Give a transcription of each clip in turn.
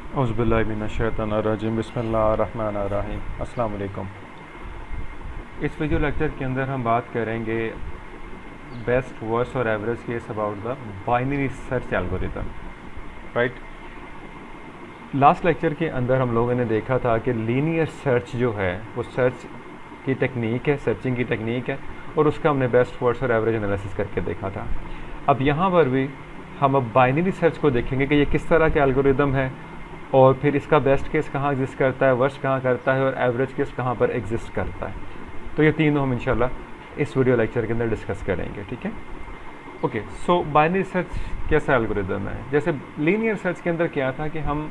औज़ुबिल्लाहिमिनश्शैतानिर्रजीम बिस्मिल्लाहिर्रहमानिर्रहीम। अस्सलाम वालेकुम। इस वीडियो लेक्चर के अंदर हम बात करेंगे बेस्ट, वर्स्ट और average case about the binary search algorithm. Right, last lecture के अंदर हम लोगों ने देखा था कि लीनियर सर्च जो है वो सर्च की टेक्निक है, सर्चिंग की टेक्निक है, और उसका हमने बेस्ट, वर्स्ट और एवरेज एनालिसिस करके देखा था। अब यहाँ पर भी हम अब बाइनरी सर्च को देखेंगे कि ये किस तरह के एल्गोरिदम है, और फिर इसका बेस्ट केस कहाँ एग्जिस्ट करता है, वर्स्ट कहाँ करता है, और एवरेज केस कहाँ पर एग्जिस्ट करता है। तो ये तीनों हम इंशाल्लाह इस वीडियो लेक्चर के अंदर डिस्कस करेंगे। ठीक है, ओके। सो बाइनरी सर्च कैसा एल्गोरिदम है? जैसे लीनियर सर्च के अंदर क्या था कि हम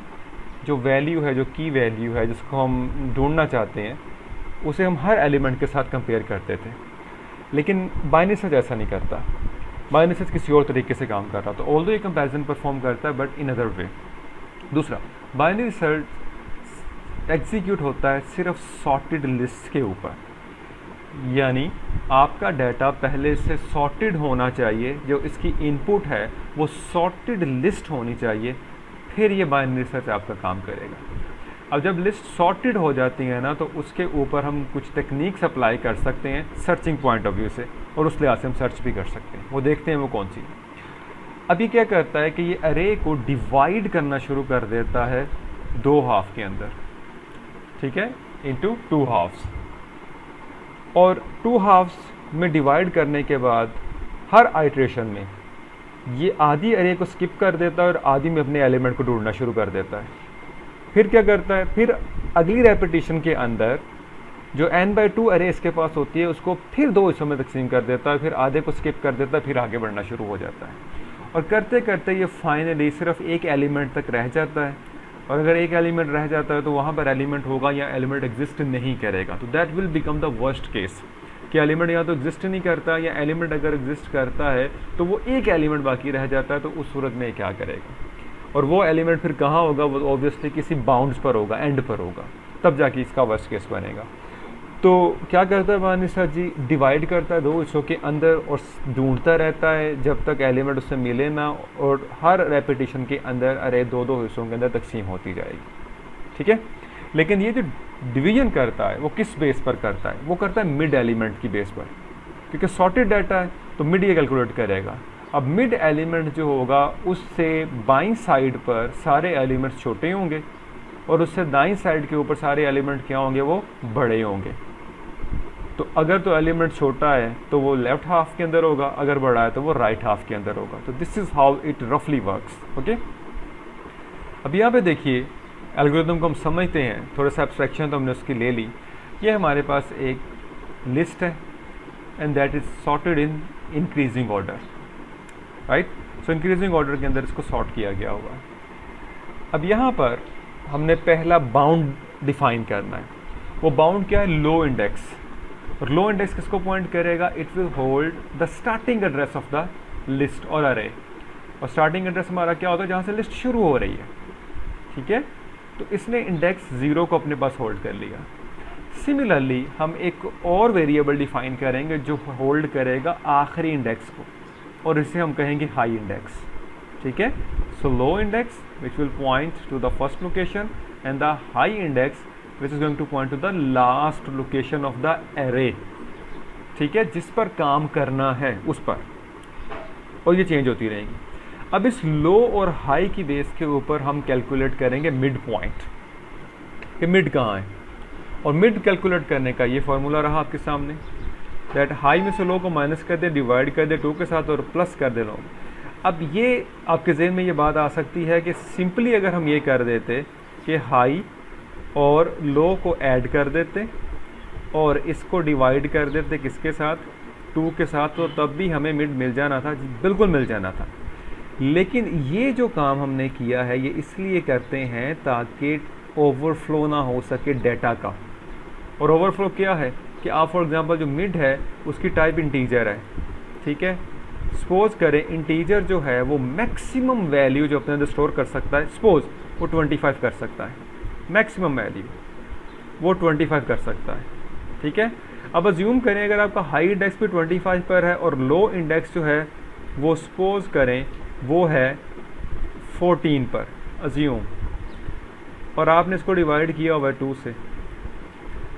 जो वैल्यू है, जो की वैल्यू है जिसको हम ढूंढना चाहते हैं, उसे हम हर एलिमेंट के साथ कंपेयर करते थे। लेकिन बाइनरी सर्च ऐसा नहीं करता। बाइनरी सर्च किसी और तरीके से काम कर रहा था, ऑल्दो ये कंपैरिजन परफॉर्म करता है बट इन अदर वे। दूसरा, बाइनरी सर्च एग्जीक्यूट होता है सिर्फ सॉर्टेड लिस्ट के ऊपर, यानी आपका डाटा पहले से सॉर्टेड होना चाहिए, जो इसकी इनपुट है वो सॉर्टेड लिस्ट होनी चाहिए, फिर ये बाइनरी सर्च आपका काम करेगा। अब जब लिस्ट सॉर्टेड हो जाती है ना, तो उसके ऊपर हम कुछ टेक्निक्स अप्लाई कर सकते हैं सर्चिंग पॉइंट ऑफ व्यू से, और उस लिहाज से हम सर्च भी कर सकते हैं। वो देखते हैं वो कौन सी। अब ये क्या करता है कि ये अरे को डिवाइड करना शुरू कर देता है दो हाफ के अंदर, ठीक है, इनटू टू हाफ्स। और टू हाफ्स में डिवाइड करने के बाद हर आइट्रेशन में ये आधी अरे को स्किप कर देता है और आधी में अपने एलिमेंट को ढूंढना शुरू कर देता है। फिर क्या करता है, फिर अगली रेपिटेशन के अंदर जो n/2 अरे इसके पास होती है उसको फिर दो हिस्सों में तकसीम कर देता है, फिर आधे को स्किप कर देता है, फिर आगे बढ़ना शुरू हो जाता है। और करते करते ये फाइनली सिर्फ एक एलिमेंट तक रह जाता है, और अगर एक एलिमेंट रह जाता है तो वहाँ पर एलिमेंट होगा या एलिमेंट एग्जिस्ट नहीं करेगा। तो that will become the worst case कि एलिमेंट या तो एग्जिस्ट नहीं करता, या एलिमेंट अगर एग्जिस्ट करता है तो वो एक एलिमेंट बाकी रह जाता है। तो उस सूरत में क्या करेगा, और वो एलिमेंट फिर कहाँ होगा? वो ऑब्वियसली किसी बाउंड्स पर होगा, एंड पर होगा, तब जाके इसका वर्स्ट केस बनेगा। तो क्या करता है बाइनरी सर्च जी? डिवाइड करता है दो हिस्सों के अंदर और ढूंढता रहता है जब तक एलिमेंट उससे मिले ना, और हर रेपिटेशन के अंदर अरे दो दो हिस्सों के अंदर तकसीम होती जाएगी। ठीक है, लेकिन ये जो डिवीजन करता है वो किस बेस पर करता है? वो करता है मिड एलिमेंट की बेस पर, क्योंकि सॉर्टेड डाटा है तो मिड ये कैलकुलेट करेगा। अब मिड एलिमेंट जो होगा उससे बाईं साइड पर सारे एलिमेंट्स छोटे होंगे, और उससे दाईं साइड के ऊपर सारे एलिमेंट क्या होंगे? वो बड़े होंगे। तो अगर तो एलिमेंट छोटा है तो वो लेफ्ट हाफ के अंदर होगा, अगर बड़ा है तो वो राइट हाफ के अंदर होगा। तो दिस इज हाउ इट रफली वर्क्स। ओके, अब यहाँ पे देखिए एल्गोरिथम को हम समझते हैं, थोड़ा सा एब्स्ट्रैक्शन तो हमने उसकी ले ली। ये हमारे पास एक लिस्ट है and that is sorted in increasing order. Right, so increasing order के अंदर इसको सॉर्ट किया गया हुआ है। अब यहाँ पर हमने पहला बाउंड डिफाइन करना है। वो बाउंड क्या है? लो इंडेक्स। और लो इंडेक्स किसको पॉइंट करेगा? It will hold the starting address of the list और अरे। और स्टार्टिंग एड्रेस हमारा क्या होता है? जहाँ से लिस्ट शुरू हो रही है। ठीक है, तो इसने इंडेक्स 0 को अपने पास होल्ड कर लिया। सिमिलरली हम एक और वेरिएबल डिफाइन करेंगे जो होल्ड करेगा आखिरी इंडेक्स को, और इसे हम कहेंगे हाई इंडेक्स। ठीक है, so low index which will point to the first location, and the high index which is going to point to the last location of the array। ठीक है, जिस पर काम करना है उस पर, और ये चेंज होती रहेगी। अब इस लो और हाई की बेस के ऊपर हम कैलकुलेट करेंगे मिड पॉइंट, कि मिड कहाँ है। और मिड कैलकुलेट करने का ये फॉर्मूला रहा आपके सामने, दैट हाई में से लो को माइनस कर दे, डिवाइड कर दे 2 के साथ, और प्लस कर दे लो। अब ये आपके जहन में ये बात आ सकती है कि सिंपली अगर हम ये कर देते कि हाई और लो को ऐड कर देते और इसको डिवाइड कर देते किसके साथ? 2 के साथ, तो तब भी हमें मिड मिल जाना था, बिल्कुल मिल जाना था। लेकिन ये जो काम हमने किया है ये इसलिए करते हैं ताकि ओवरफ्लो ना हो सके डाटा का। और ओवरफ्लो क्या है कि आप फॉर एग्जांपल जो मिड है उसकी टाइप इंटीजर है। ठीक है, सपोज करें इंटीजर जो है वो मैक्सिमम वैल्यू जो अपने अंदर स्टोर कर सकता है, सपोज वो 25 कर सकता है, मैक्सिमम वैल्यू वो 25 कर सकता है। ठीक है, अब अज्यूम करें अगर आपका हाई इंडेक्स भी 25 पर है और लो इंडेक्स जो है वो सपोज करें वो है 14 पर, अज्यूम और आपने इसको डिवाइड किया हुआ है 2 से,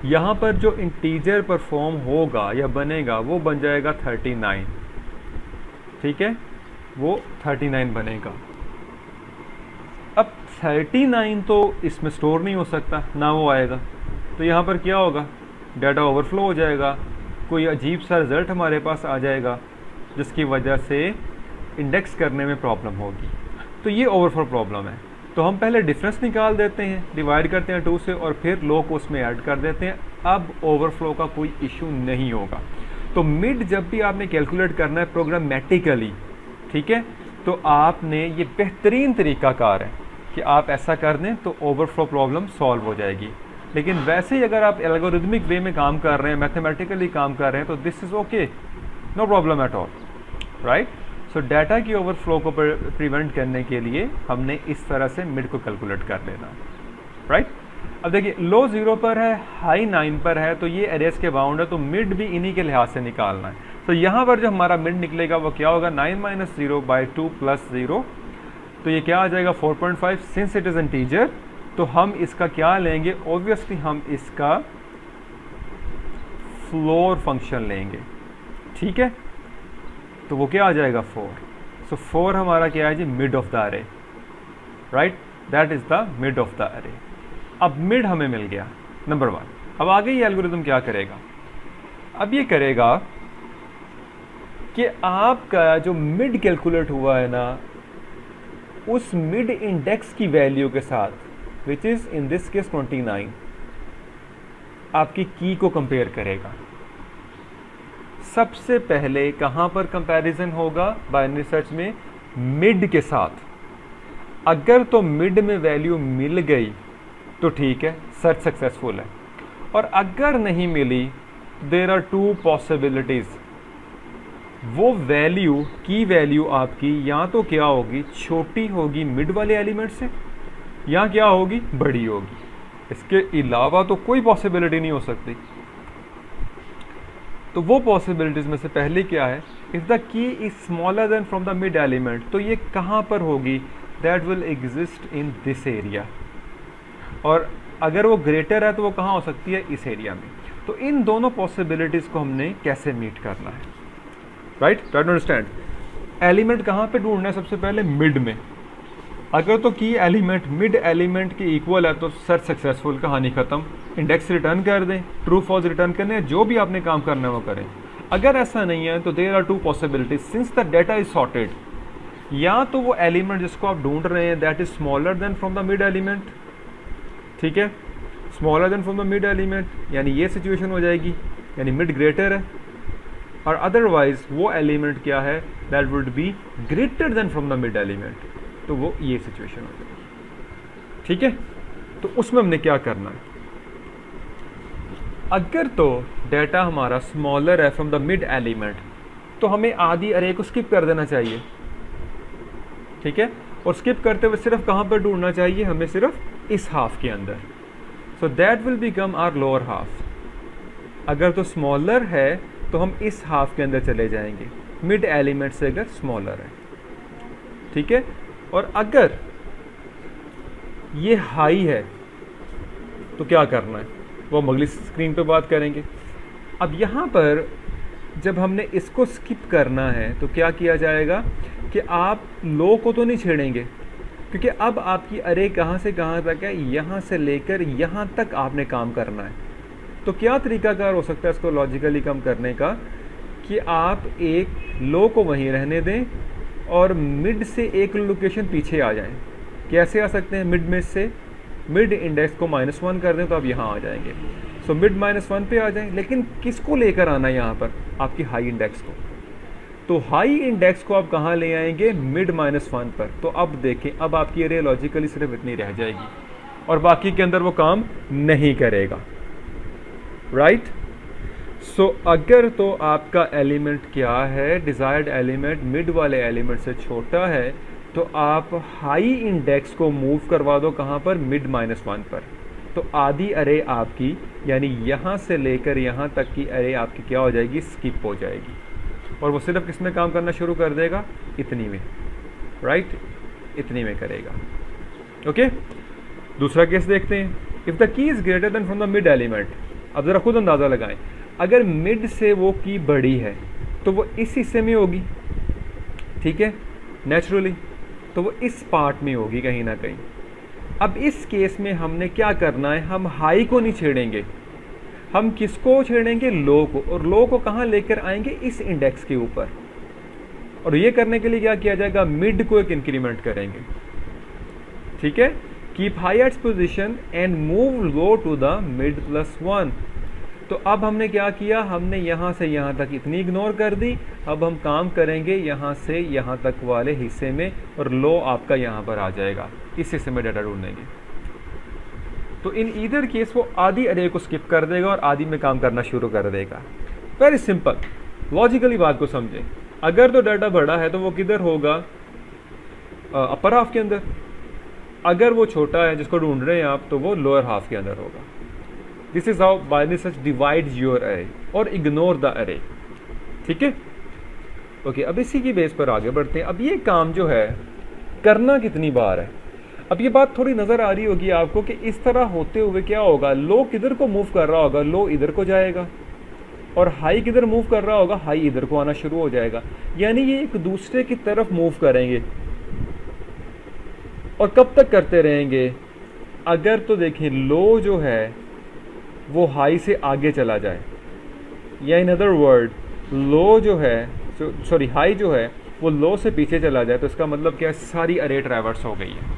यहाँ पर जो इंटीजर परफॉर्म होगा या बनेगा वो बन जाएगा 39, ठीक है, वो 39 बनेगा। अब 39 तो इसमें स्टोर नहीं हो सकता, ना वो आएगा, तो यहाँ पर क्या होगा, डाटा ओवरफ्लो हो जाएगा, कोई अजीब सा रिज़ल्ट हमारे पास आ जाएगा जिसकी वजह से इंडेक्स करने में प्रॉब्लम होगी। तो ये ओवरफ्लो प्रॉब्लम है। तो हम पहले डिफरेंस निकाल देते हैं, डिवाइड करते हैं 2 से और फिर लो को उसमें ऐड कर देते हैं। अब ओवरफ्लो का कोई इशू नहीं होगा। तो मिड जब भी आपने कैलकुलेट करना है प्रोग्रामेटिकली, ठीक है, तो आपने ये बेहतरीन तरीक़ाकार है कि आप ऐसा कर दें तो ओवरफ्लो प्रॉब्लम सॉल्व हो जाएगी। लेकिन वैसे ही अगर आप एल्गोरिथमिक वे में काम कर रहे हैं, मैथमेटिकली काम कर रहे हैं, तो this is okay, no problem at all, right. So data की ओवरफ्लो को प्रिवेंट करने के लिए हमने इस तरह से मिड को कैलकुलेट कर लेना, राइट। अब देखिए लो 0 पर है, हाई 9 पर है, तो ये एरेस के बाउंड है, तो मिड भी इन्हीं के लिहाज से निकालना है। तो यहाँ पर जो हमारा मिड निकलेगा वो क्या होगा, 9 - 0 / 2 + 0, तो ये क्या आ जाएगा 4.5। सिंस इट इज़ इंटीजर तो हम इसका क्या लेंगे, ऑब्वियसली हम इसका फ्लोर फंक्शन लेंगे, ठीक है, तो वो क्या आ जाएगा 4। सो 4 हमारा क्या है जी, मिड ऑफ द अरे, right, that is the mid of the अरे। अब मिड हमें मिल गया नंबर 1। अब आगे ये एल्गोरिथम क्या करेगा, अब ये करेगा कि आपका जो मिड कैलकुलेट हुआ है ना, उस मिड इंडेक्स की वैल्यू के साथ which is in this case 29 आपकी की को कंपेयर करेगा। सबसे पहले कहाँ पर कंपैरिजन होगा, बाइनरी सर्च में मिड के साथ। अगर तो मिड में वैल्यू मिल गई तो ठीक है, सर्च सक्सेसफुल है, और अगर नहीं मिली देयर आर 2 पॉसिबिलिटीज। वो वैल्यू की वैल्यू आपकी या तो क्या होगी, छोटी होगी मिड वाले एलिमेंट से, या क्या होगी, बड़ी होगी। इसके अलावा तो कोई पॉसिबिलिटी नहीं हो सकती। तो वो पॉसिबिलिटीज में से पहले क्या है, if the key is smaller than from the mid element, तो ये कहाँ पर होगी, that will exist in this area, और अगर वो ग्रेटर है तो वो कहाँ हो सकती है, इस एरिया में। तो इन दोनों पॉसिबिलिटीज को हमने कैसे मीट करना है, right, try to understand. Element कहाँ पे ढूंढना है, सबसे पहले मिड में। अगर तो की एलिमेंट मिड एलिमेंट के इक्वल है तो सर्च सक्सेसफुल, कहानी खत्म, इंडेक्स रिटर्न कर दें, ट्रू फॉल्स रिटर्न करने, जो भी आपने काम करना है वो करें। अगर ऐसा नहीं है तो there are 2 possibilities, since the data is sorted, या तो वो एलिमेंट जिसको आप ढूंढ रहे हैं that is smaller than from the mid element, ठीक है, smaller than from the mid element, यानी ये सिचुएशन हो जाएगी, यानी मिड ग्रेटर है, और अदरवाइज वो एलिमेंट क्या है, that would be greater than from the mid element, तो वो ये सिचुएशन हो जाएगी, ठीक है। तो उसमें हमने क्या करना है, अगर तो डाटा हमारा स्मॉलर है फ्रॉम द मिड एलिमेंट तो हमें आधी अरे को स्किप कर देना चाहिए, ठीक है, और स्किप करते हुए सिर्फ कहाँ पर ढूंढना चाहिए, हमें सिर्फ इस हाफ के अंदर। So that will become our lower half. अगर तो स्मॉलर है तो हम इस हाफ के अंदर चले जाएंगे, मिड एलिमेंट से अगर स्मॉलर है, ठीक है। और अगर ये हाई है तो क्या करना है, वो हम अगली स्क्रीन पे बात करेंगे। अब यहाँ पर जब हमने इसको स्किप करना है तो क्या किया जाएगा कि आप लो को तो नहीं छेड़ेंगे, क्योंकि अब आपकी अरे कहाँ से कहाँ तक है, यहाँ से लेकर यहाँ तक आपने काम करना है। तो क्या तरीकाकार हो सकता है इसको लॉजिकली कम करने का, कि आप एक लो को वहीं रहने दें और मिड से एक लोकेशन पीछे आ जाएं। कैसे आ सकते हैं, मिड में से मिड इंडेक्स को -1 कर दें तो आप यहाँ आ जाएंगे। सो मिड -1 पे आ जाएं, लेकिन किसको लेकर आना है यहाँ पर, आपकी हाई इंडेक्स को। तो हाई इंडेक्स को आप कहाँ ले आएंगे, मिड -1 पर। तो अब देखें, अब आपकी अरे लॉजिकली सिर्फ इतनी रह जाएगी और बाकी के अंदर वो काम नहीं करेगा, राइट। सो अगर तो आपका एलिमेंट क्या है, डिज़ायर्ड एलिमेंट मिड वाले एलिमेंट से छोटा है, तो आप हाई इंडेक्स को मूव करवा दो कहाँ पर, मिड -1 पर। तो आधी अरे आपकी, यानी यहाँ से लेकर यहाँ तक की अरे आपकी क्या हो जाएगी, स्किप हो जाएगी, और वो सिर्फ किस में काम करना शुरू कर देगा, इतनी में, राइट, इतनी में करेगा, ओके। दूसरा केस देखते हैं, if the key is greater than from the mid element. अब जरा खुद अंदाजा लगाएं, अगर मिड से वो की बड़ी है तो वो इस हिस्से में होगी, ठीक है, नेचुरली, तो वो इस पार्ट में होगी कहीं ना कहीं। अब इस केस में हमने क्या करना है, हम हाई को नहीं छेड़ेंगे, हम किसको छेड़ेंगे, लो को, और लो को कहाँ लेकर आएंगे, इस इंडेक्स के ऊपर। और ये करने के लिए क्या किया जाएगा, मिड को एक इंक्रीमेंट करेंगे, ठीक है, keep high its position and move low to the mid plus 1। तो अब हमने क्या किया, हमने यहाँ से यहाँ तक इतनी इग्नोर कर दी, अब हम काम करेंगे यहाँ से यहाँ तक वाले हिस्से में, और लो आपका यहाँ पर आ जाएगा, इस हिस्से में डाटा ढूंढेंगे। तो इन ईदर केस वो आधी अरे को स्किप कर देगा और आधी में काम करना शुरू कर देगा। वेरी सिंपल, लॉजिकली बात को समझें। अगर तो डाटा बड़ा है तो वो किधर होगा, अपर हाफ के अंदर। अगर वो छोटा है जिसको ढूंढ रहे हैं आप, तो वो लोअर हाफ के अंदर होगा। This is how binary search divides your अरे और इग्नोर द अरे, ठीक है। ओके, अब इसी की बेस पर आगे बढ़ते हैं। अब ये काम जो है करना कितनी बार है, अब ये बात थोड़ी नजर आ रही होगी आपको कि इस तरह होते हुए क्या होगा, लो किधर को मूव कर रहा होगा, लो इधर को जाएगा, और हाई किधर मूव कर रहा होगा, हाई इधर को आना शुरू हो जाएगा। यानी ये एक दूसरे की तरफ मूव करेंगे। और कब तक करते रहेंगे, अगर तो देखें लो जो है वो हाई से आगे चला जाए, या इन अदर वर्ड लो जो है, सॉरी हाई जो है वो लो से पीछे चला जाए, तो इसका मतलब क्या है, सारी अरे ट्रैवर्स हो गई है।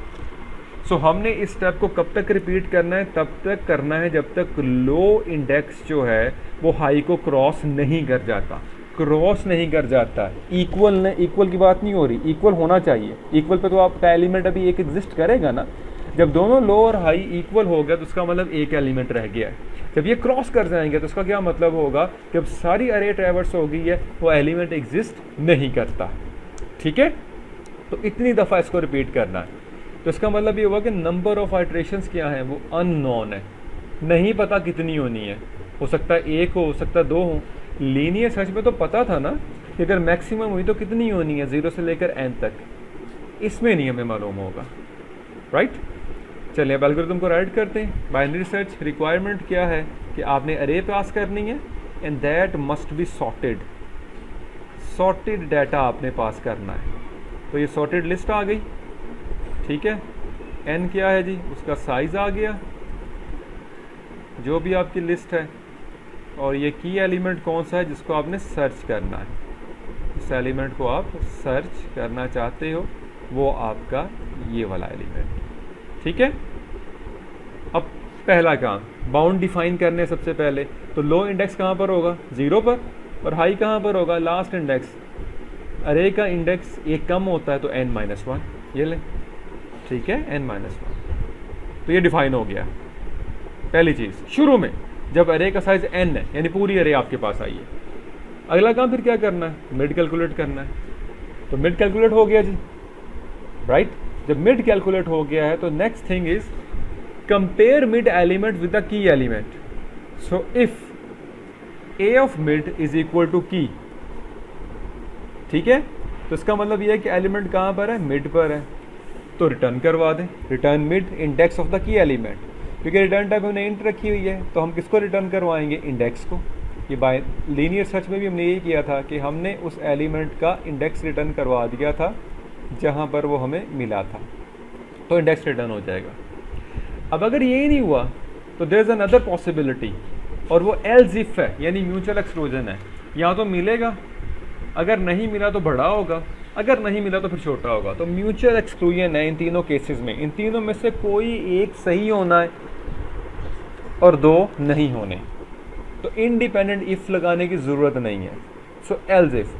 सो हमने इस स्टेप को कब तक रिपीट करना है, तब तक करना है जब तक लो इंडेक्स जो है वो हाई को क्रॉस नहीं कर जाता, क्रॉस नहीं कर जाता। इक्वल की बात नहीं हो रही, इक्वल होना चाहिए। इक्वल पे तो आपका एलिमेंट अभी एक एग्जिस्ट करेगा ना। जब दोनों लो और हाई इक्वल हो गया तो उसका मतलब एक एलिमेंट रह गया है। जब ये क्रॉस कर जाएंगे तो उसका क्या मतलब होगा, जब सारी अरे ट्रैवर्स हो गई है वो एलिमेंट एग्जिस्ट नहीं करता, ठीक है। तो इतनी दफ़ा इसको रिपीट करना है। तो इसका मतलब ये हुआ कि नंबर ऑफ आइट्रेशंस क्या है, वो अननोन है, नहीं पता कितनी होनी है। हो सकता है एक हो सकता है दो हो। लीनियर सर्च में तो पता था ना कि अगर मैक्सिमम हुई तो कितनी होनी है, 0 से लेकर n तक। इसमें नहीं हमें मालूम होगा, राइट। चलिए अब एल्गोरिथम को राइट करते हैं। बाइनरी सर्च रिक्वायरमेंट क्या है कि आपने अरे पास करनी है and that must be sorted, sorted data आपने पास करना है। तो ये सॉर्टेड लिस्ट आ गई, ठीक है। n क्या है जी, उसका साइज आ गया, जो भी आपकी लिस्ट है। और ये की एलिमेंट कौन सा है जिसको आपने सर्च करना है, इस एलिमेंट को आप सर्च करना चाहते हो, वो आपका ये वाला एलिमेंट, ठीक है। अब पहला काम, बाउंड डिफाइन करने सबसे पहले। तो लो इंडेक्स कहाँ पर होगा, 0 पर, और हाई कहाँ पर होगा, लास्ट इंडेक्स। अरे का इंडेक्स एक कम होता है तो n-1, ये ले, ठीक है, n-1। तो ये डिफाइन हो गया पहली चीज़ शुरू में, जब अरे का साइज n है, यानी पूरी अरे आपके पास आई है। अगला काम फिर क्या करना है, मिड कैलकुलेट करना है। तो मिड कैलकुलेट हो गया जी, राइट। जब मिड कैलकुलेट हो गया है तो next thing is compare mid element with the key element. So if A of mid is equal to key, ठीक है, तो इसका मतलब यह है कि एलिमेंट कहाँ पर है, मिड पर है, तो रिटर्न करवा दें, return mid index of the key element. क्योंकि रिटर्न टाइप हमने इंट रखी हुई है तो हम किसको रिटर्न करवाएंगे, इंडेक्स को। ये बाय लीनियर सर्च में भी हमने यही किया था कि हमने उस एलिमेंट का इंडेक्स रिटर्न करवा दिया था जहाँ पर वो हमें मिला था, तो इंडेक्स रिटर्न हो जाएगा। अब अगर यही नहीं हुआ तो देयर इज अनदर पॉसिबिलिटी, और वो एल्स इफ है, यानी म्यूचुअल एक्सक्लूजन है। यहाँ तो मिलेगा, अगर नहीं मिला तो बड़ा होगा, अगर नहीं मिला तो फिर छोटा होगा। तो म्यूचुअल एक्सक्लूजन है इन तीनों केसेस में। इन तीनों में से कोई एक सही होना है और दो नहीं होने, तो इंडिपेंडेंट इफ लगाने की ज़रूरत नहीं है। सो एल्स इफ,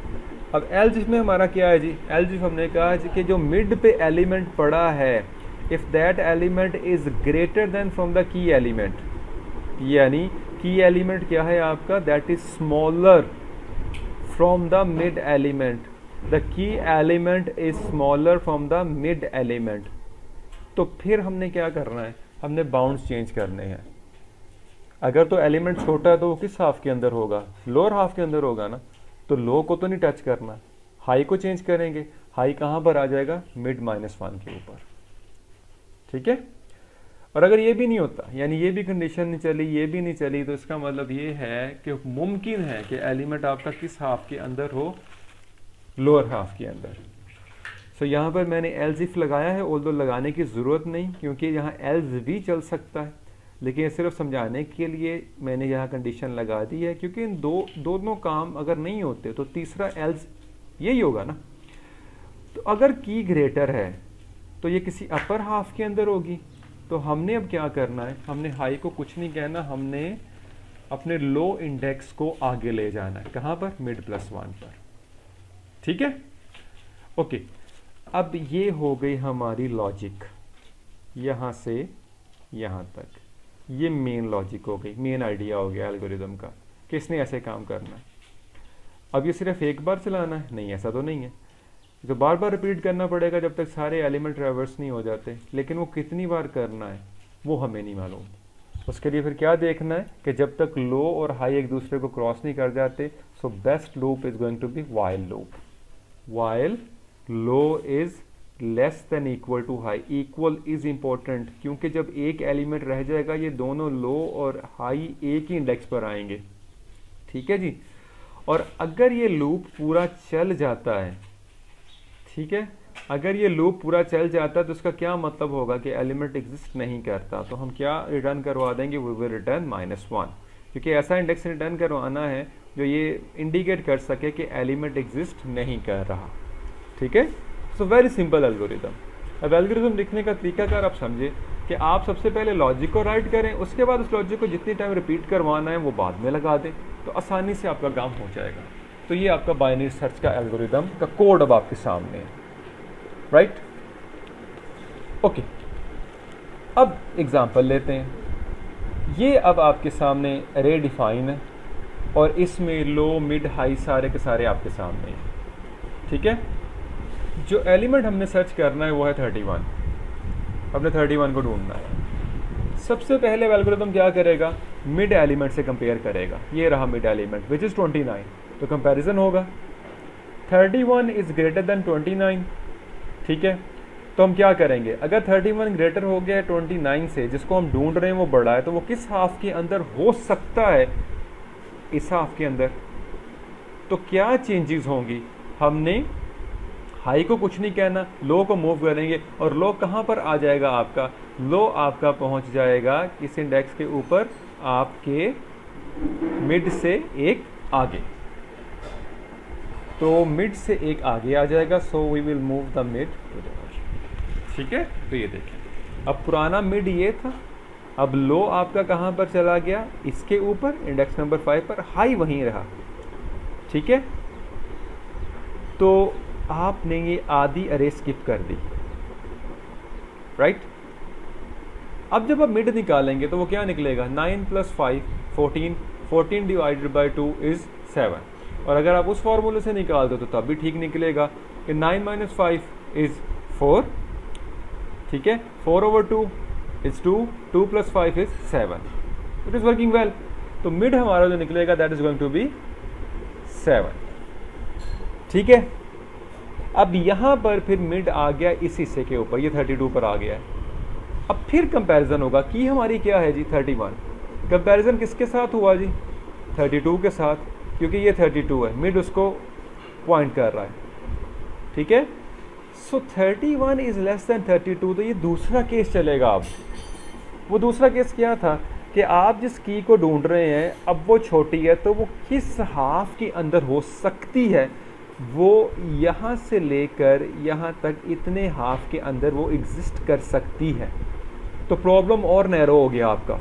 अब एल्स इफ में हमारा क्या है जी, एल्स इफ हमने कहा है कि जो मिड पे एलिमेंट पड़ा है, if that element is greater than from the key element, यानी की एलिमेंट क्या है आपका, that is smaller from the mid element, the key element is smaller from the mid element. तो फिर हमने क्या करना है, हमने बाउंड्स चेंज करने हैं। अगर तो एलिमेंट छोटा है तो वो किस हाफ के अंदर होगा, लोअर हाफ के अंदर होगा ना, तो लो को तो नहीं टच करना, हाई को चेंज करेंगे। हाई कहाँ पर आ जाएगा, मिड -1 के ऊपर, ठीक है। और अगर ये भी नहीं होता, यानी ये भी कंडीशन नहीं चली, ये भी नहीं चली, तो इसका मतलब ये है कि मुमकिन है कि एलिमेंट आपका किस हाफ के अंदर हो, लोअर हाफ के अंदर। सो यहाँ पर मैंने एल्स इफ लगाया है, ऑल्दो लगाने की ज़रूरत नहीं, क्योंकि यहाँ एल्स भी चल सकता है, लेकिन सिर्फ समझाने के लिए मैंने यहाँ कंडीशन लगा दी है, क्योंकि इन दोनों काम अगर नहीं होते तो तीसरा एल्स यही होगा ना। तो अगर की ग्रेटर है तो ये किसी अपर हाफ के अंदर होगी, तो हमने अब क्या करना है, हमने हाई को कुछ नहीं कहना, हमने अपने लो इंडेक्स को आगे ले जाना है। कहाँ पर? मिड प्लस 1 पर। ठीक है, ओके। अब ये हो गई हमारी लॉजिक, यहाँ से यहाँ तक, ये मेन लॉजिक हो गई, मेन आइडिया हो गया एल्गोरिदम का, किसने ऐसे काम करना है। अब ये सिर्फ एक बार चलाना है? नहीं, ऐसा तो नहीं है, तो बार बार रिपीट करना पड़ेगा जब तक सारे एलिमेंट ट्रैवर्स नहीं हो जाते। लेकिन वो कितनी बार करना है वो हमें नहीं मालूम। उसके लिए फिर क्या देखना है कि जब तक लो और हाई एक दूसरे को क्रॉस नहीं कर जाते, so best loop is going to be while loop. While low is less than equal to high. Equal is important, क्योंकि जब एक एलिमेंट रह जाएगा ये दोनों लो और हाई एक ही इंडेक्स पर आएंगे। ठीक है जी। और अगर ये लूप पूरा चल जाता है, ठीक है, अगर ये लूप पूरा चल जाता है तो इसका क्या मतलब होगा कि एलिमेंट एग्जिस्ट नहीं करता। तो हम क्या रिटर्न करवा देंगे? वी विल रिटर्न -1, क्योंकि ऐसा इंडेक्स रिटर्न करवाना है जो ये इंडिकेट कर सके कि एलिमेंट एग्जिस्ट नहीं कर रहा। ठीक है, सो वेरी सिंपल एल्गोरिदम। अब एल्गोरिदम लिखने का तरीकाकार आप समझे कि आप सबसे पहले लॉजिक को राइट करें, उसके बाद उस लॉजिक को जितनी टाइम रिपीट करवाना है वो बाद में लगा दें, तो आसानी से आपका काम हो जाएगा। तो ये आपका बाइनरी सर्च का एल्गोरिदम का कोड अब आपके सामने है, राइट। ओके, अब एग्जांपल लेते हैं। ये अब आपके सामने अरे डिफाइन है और इसमें लो मिड हाई सारे के सारे आपके सामने हैं। ठीक है, जो एलिमेंट हमने सर्च करना है वो है 31। हमने 31 को ढूंढना है। सबसे पहले एल्गोरिदम क्या करेगा? मिड एलिमेंट से कंपेयर करेगा। ये रहा मिड एलिमेंट विच इज़ 29, तो कंपैरिजन होगा 31 इज ग्रेटर देन 29। ठीक है, तो हम क्या करेंगे? अगर 31 ग्रेटर हो गया है 29 से, जिसको हम ढूंढ रहे हैं वो बड़ा है, तो वो किस हाफ के अंदर हो सकता है? इस हाफ के अंदर। तो क्या चेंजेस होंगी? हमने हाई को कुछ नहीं कहना, लो को मूव करेंगे, और लो कहाँ पर आ जाएगा आपका? लो आपका पहुँच जाएगा इस इंडेक्स के ऊपर, आपके मिड से एक आगे। तो मिड से एक आगे आ जाएगा, so we will move the mid. ठीक है, तो ये देखें, अब पुराना मिड ये था, अब लो आपका कहाँ पर चला गया? इसके ऊपर, इंडेक्स नंबर 5 पर। हाई वहीं रहा। ठीक है, तो आपने ये आधी अरे स्किप कर दी, राइट। अब जब आप मिड निकालेंगे तो वो क्या निकलेगा? 9 + 5 14, 14 डिवाइडेड बाई 2 इज 7। और अगर आप उस फॉर्मूले से निकाल दो तो तब भी ठीक निकलेगा कि 9 - 5 इज 4। ठीक है, 4/2 is 2, 2 + 5 is 7। It is working well. तो मिड हमारा जो निकलेगा that is going to be 7। ठीक है, अब यहां पर फिर मिड आ गया इस हिस्से के ऊपर, ये 32 पर आ गया है। अब फिर कंपैरिजन होगा कि हमारी क्या है जी? 31। कंपैरिजन किसके साथ हुआ जी? 32 के साथ, क्योंकि ये 32 है, मिड उसको पॉइंट कर रहा है। ठीक है, सो 31 इज लेस देन 32, तो ये दूसरा केस चलेगा। अब वो दूसरा केस क्या था कि आप जिस की को ढूंढ रहे हैं अब वो छोटी है, तो वो किस हाफ के अंदर हो सकती है? वो यहाँ से लेकर यहाँ तक इतने हाफ के अंदर वो एग्जिस्ट कर सकती है। तो प्रॉब्लम और नैरो हो गया आपका।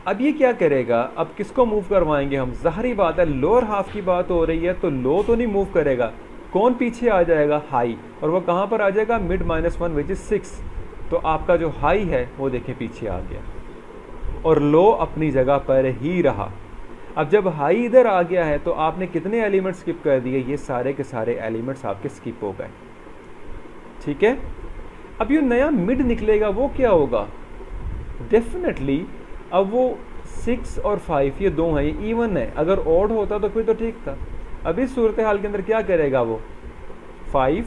अब ये क्या करेगा? अब किसको मूव करवाएंगे हम? ज़ाहिरी बात है, लोअर हाफ की बात हो रही है तो लो तो नहीं मूव करेगा। कौन पीछे आ जाएगा? हाई। और वो कहाँ पर आ जाएगा? Mid -1 which is 6। तो आपका जो हाई है वो देखें पीछे आ गया और लो अपनी जगह पर ही रहा। अब जब हाई इधर आ गया है तो आपने कितने एलिमेंट स्किप कर दिए? ये सारे के सारे एलिमेंट्स आपके स्किप हो गए। ठीक है, अब ये नया मिड निकलेगा वो क्या होगा? डेफिनेटली अब वो 6 और 5 ये दो हैं, ये इवन है। अगर ऑड होता तो फिर तो ठीक था। अब इस सूरत हाल के अंदर क्या करेगा वो? 5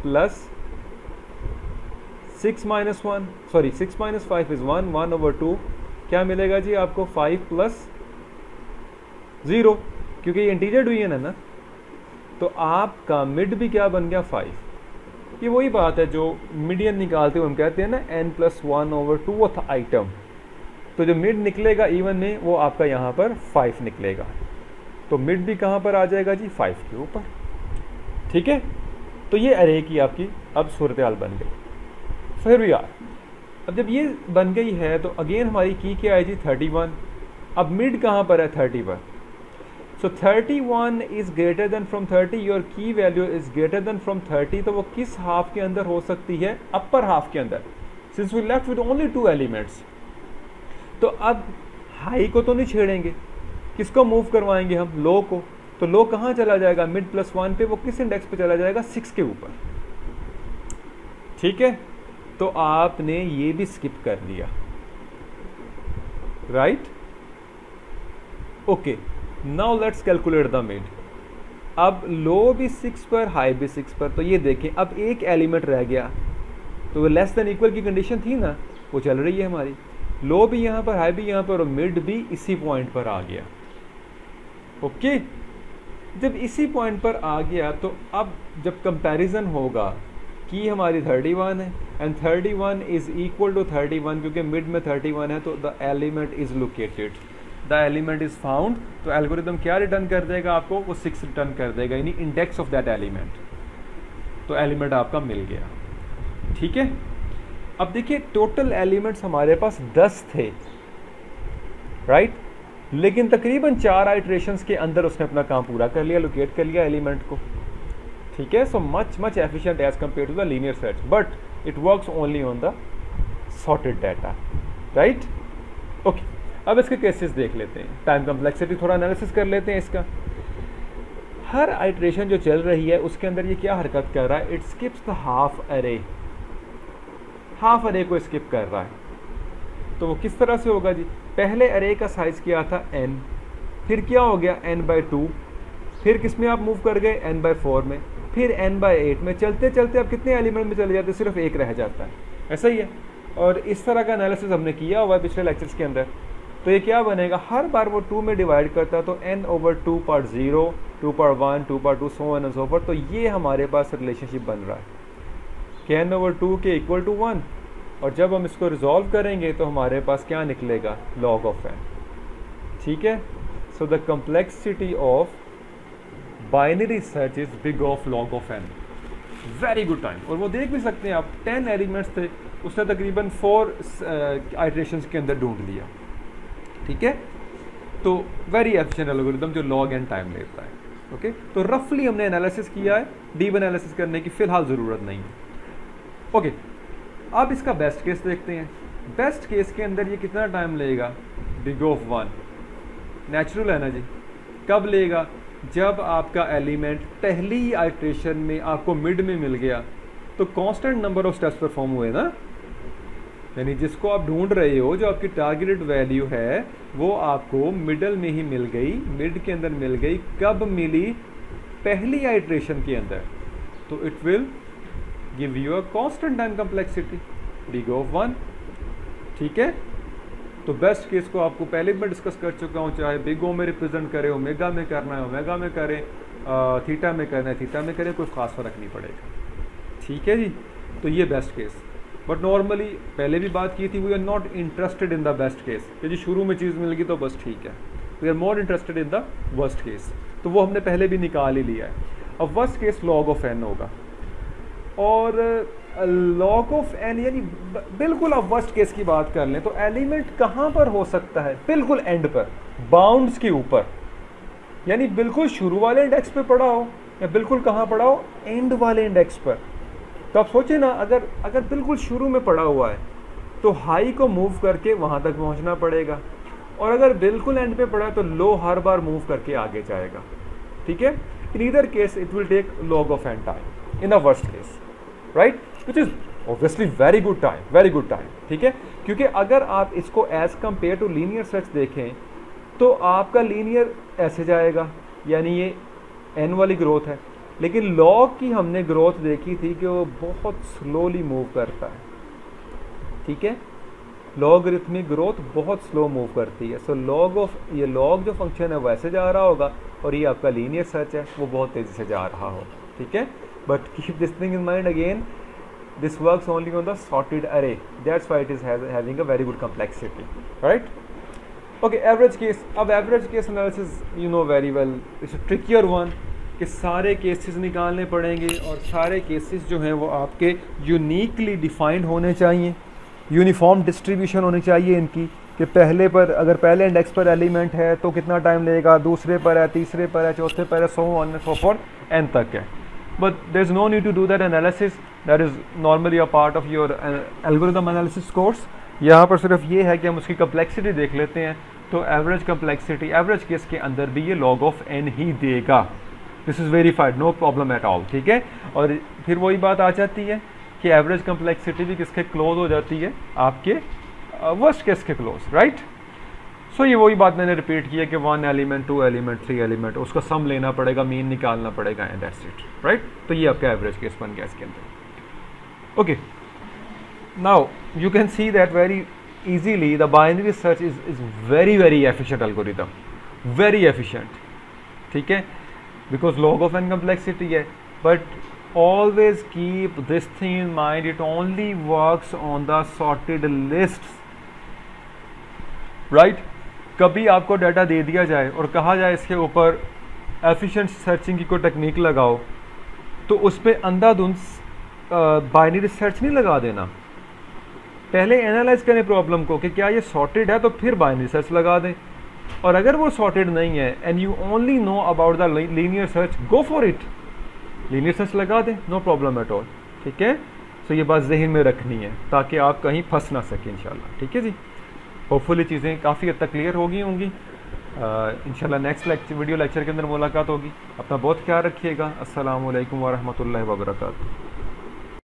+ 6 माइनस 1 सॉरी 6 माइनस 5 इज़ 1, 1/2 क्या मिलेगा जी आपको 5 प्लस 0, क्योंकि ये इंटीजर डिवीजन है ना, तो आपका मिड भी क्या बन गया 5। ये वही बात है जो मीडियन निकालते हुए हम कहते हैं ना n+1/2 आइटम, तो जो मिड निकलेगा इवन में वो आपका यहाँ पर 5 निकलेगा, तो मिड भी कहाँ पर आ जाएगा जी 5 के ऊपर। ठीक है, तो ये अरे की आपकी अब सूरत हाल बन गई। फिर भी यार अब जब ये बन गई है तो अगेन हमारी की क्या है जी 31। अब मिड कहाँ पर है 31, so 31 is greater than from 30, your key value is greater than from 30, तो वो किस हाफ के अंदर हो सकती है, अपर हाफ के अंदर, since we left with only 2 elements. तो अब हाई को तो नहीं छेड़ेंगे, किसको मूव करवाएंगे हम, लो को, तो लो कहाँ चला जाएगा मिड +1 पे, वो किस इंडेक्स पे चला जाएगा 6 के ऊपर। ठीक है, तो आपने ये भी स्किप कर लिया, right. Okay, now let's calculate the mid. अब लो भी 6 पर, हाई भी 6 पर, तो ये देखें अब एक एलिमेंट रह गया, तो वो लेस देन इक्वल की कंडीशन थी ना, वो चल रही है हमारी, लो भी यहाँ पर, हाई भी यहाँ पर, और मिड भी इसी पॉइंट पर आ गया। ओके, जब इसी पॉइंट पर आ गया तो अब जब कंपैरिजन होगा कि हमारी 31 है एंड 31 इज इक्वल टू 31, क्योंकि मिड में 31 है, तो the element is located, the element is found, तो एल्गोरिदम क्या रिटर्न कर देगा आपको, वो 6 रिटर्न कर देगा, यानी इंडेक्स ऑफ दैट एलिमेंट, तो एलिमेंट आपका मिल गया। ठीक है, अब देखिए टोटल एलिमेंट्स हमारे पास 10 थे, राइट, लेकिन तकरीबन 4 आइट्रेशंस के अंदर उसने अपना काम पूरा कर लिया, लोकेट कर लिया एलिमेंट को। ठीक है, so much efficient as compare to the linear search, but it works only on the sorted data, right. Okay, अब इसके केसेस देख लेते हैं, टाइम कम्प्लेक्सिटी थोड़ा एनालिसिस कर लेते हैं इसका। हर आइट्रेशन जो चल रही है उसके अंदर ये क्या हरकत कर रहा है, इट स्किप्स द हाफ अरे, हाफ अरे को स्किप कर रहा है। तो वो किस तरह से होगा जी, पहले अरे का साइज क्या था n, फिर क्या हो गया n/2, फिर किस में आप मूव कर गए n/4 में, फिर n/8 में, चलते चलते अब कितने एलिमेंट में चले जाते, सिर्फ एक रह जाता है, ऐसा ही है। और इस तरह का एनालिसिस हमने किया हुआ है पिछले लेक्चर्स के अंदर। तो ये क्या बनेगा, हर बार वो 2 में डिवाइड करता है, तो n/2 part 0, 2 part 1, 2 part 2, so on and so forth. तो ये हमारे पास रिलेशनशिप बन रहा है कि n/2 के इक्वल टू 1, और जब हम इसको रिजॉल्व करेंगे तो हमारे पास क्या निकलेगा, log of n। ठीक है, so the complexity of binary search is big of log of n। Very good time, और वो देख भी सकते हैं आप 10 एलिमेंट्स थे, उसने तकरीबन 4 आइट्रेशंस के अंदर ढूंढ लिया। ठीक है, तो वेरी एफिशिएंट एल्गोरिथम जो log n टाइम लेता है। ओके, तो रफली हमने एनालिसिस किया है, डीप एनालिसिस करने की फिलहाल ज़रूरत नहीं है। ओके, अब इसका बेस्ट केस देखते हैं। बेस्ट केस के अंदर ये कितना टाइम लेगा, बिग ऑफ 1, नेचुरल है ना जी। कब लेगा, जब आपका एलिमेंट पहली ही आइट्रेशन में आपको मिड में मिल गया, तो constant number of steps perform हुए ना, यानी जिसको आप ढूंढ रहे हो, जो आपकी टारगेटेड वैल्यू है, वो आपको मिडल में ही मिल गई, मिड के अंदर मिल गई। कब मिली, पहली आइट्रेशन के अंदर, तो it will give you a constant time complexity big of 1। ठीक है, तो बेस्ट केस को आपको पहले भी मैं डिस्कस कर चुका हूँ, चाहे बिग ओ में रिप्रेजेंट करें, ओमेगा में करना है ओमेगा में करें, थीटा में करना है थीटा में करें, कोई ख़ास फ़र्क नहीं पड़ेगा। ठीक है जी, तो ये बेस्ट केस। बट नॉर्मली पहले भी बात की थी, we are not interested in the best case, कि जी शुरू में चीज़ मिल गई तो बस ठीक है, we are more interested in the worst case, तो वो हमने पहले भी निकाल ही लिया है। अब worst case log of n होगा, और log of n यानी बिल्कुल आप वर्स्ट केस की बात कर लें तो एलिमेंट कहाँ पर हो सकता है, बिल्कुल एंड पर, बाउंड्स के ऊपर, यानी बिल्कुल शुरू वाले इंडेक्स पे पड़ा हो, या बिल्कुल कहाँ पड़ा हो, एंड वाले इंडेक्स पर। तो आप सोचिए ना, अगर बिल्कुल शुरू में पड़ा हुआ है तो हाई को मूव करके वहाँ तक पहुँचना पड़ेगा, और अगर बिल्कुल एंड पे पड़ा है तो लो हर बार मूव करके आगे जाएगा। ठीक है, in either case it will take log of n time in a worst case, right, which is obviously very good time. ठीक है, क्योंकि अगर आप इसको as compare to linear search देखें तो आपका लीनियर ऐसे जाएगा, यानी ये n वाली ग्रोथ है, लेकिन log की हमने ग्रोथ देखी थी कि वो बहुत स्लोली मूव करता है, ठीक है। लॉगरिथमिक ग्रोथ बहुत स्लो मूव करती है। सो ये लॉग जो फंक्शन है वैसे जा रहा होगा और ये आपका लीनियर सर्च है वो बहुत तेज़ी से जा रहा हो, ठीक है। But keep this thing in mind again, this works only on the sorted array, that's why it is having a very good complexity, right? Okay, average case. अब average case analysis you know very well, it's a trickier one कि सारे cases निकालने पड़ेंगे और सारे cases जो हैं वो आपके यूनिकली डिफाइंड होने चाहिए, यूनिफॉर्म डिस्ट्रीब्यूशन होनी चाहिए इनकी, कि पहले पर अगर पहले इंडेक्स पर एलिमेंट है तो कितना टाइम लगेगा, दूसरे पर है, तीसरे पर है, चौथे पर है, so on and so forth n तक है। But there's no need to do that analysis. That is normally a part of your algorithm analysis course. यहाँ पर सिर्फ ये है कि हम उसकी complexity देख लेते हैं। तो average complexity, average केस के अंदर भी ये log of n ही देगा। This is verified, no problem at all, ठीक है। और फिर वही बात आ जाती है कि average complexity भी किसके close हो जाती है, आपके worst case के close, right? सो ये वही बात मैंने रिपीट किया कि 1 एलिमेंट, 2 एलिमेंट, 3 एलिमेंट, उसका सम लेना पड़ेगा, मीन निकालना पड़ेगा, एंड दैट्स इट, राइट। तो ये आपका एवरेज केस बन गया इसके अंदर। Okay, now you can see that very easily the binary search is very efficient algorithm, very efficient, ठीक है, because log of n complexity है। But always keep this thing in mind, it only works on the sorted list, right. कभी आपको data दे दिया जाए और कहा जाए इसके ऊपर एफिशिएंट सर्चिंग की कोई टेक्निक लगाओ, तो उस पर अंधाधुंध बाइनरी सर्च नहीं लगा देना। पहले एनालाइज करें प्रॉब्लम को कि क्या ये सॉर्टेड है, तो फिर बाइनरी सर्च लगा दें। और अगर वो सॉर्टेड नहीं है and you only know about the linear search, go for it, linear search लगा दें, नो प्रॉब्लम एट ऑल, ठीक है। सो ये बात जहन में रखनी है ताकि आप कहीं फंस ना सकें इंशाल्लाह, ठीक है जी। होपफुली चीज़ें काफ़ी हद तक क्लियर हो गई होंगी। इंशाल्लाह नेक्स्ट वीडियो लेक्चर के अंदर मुलाकात होगी। अपना बहुत ख्याल रखिएगा। अस्सलामु अलैकुम व रहमतुल्लाहि व बरकातुहू।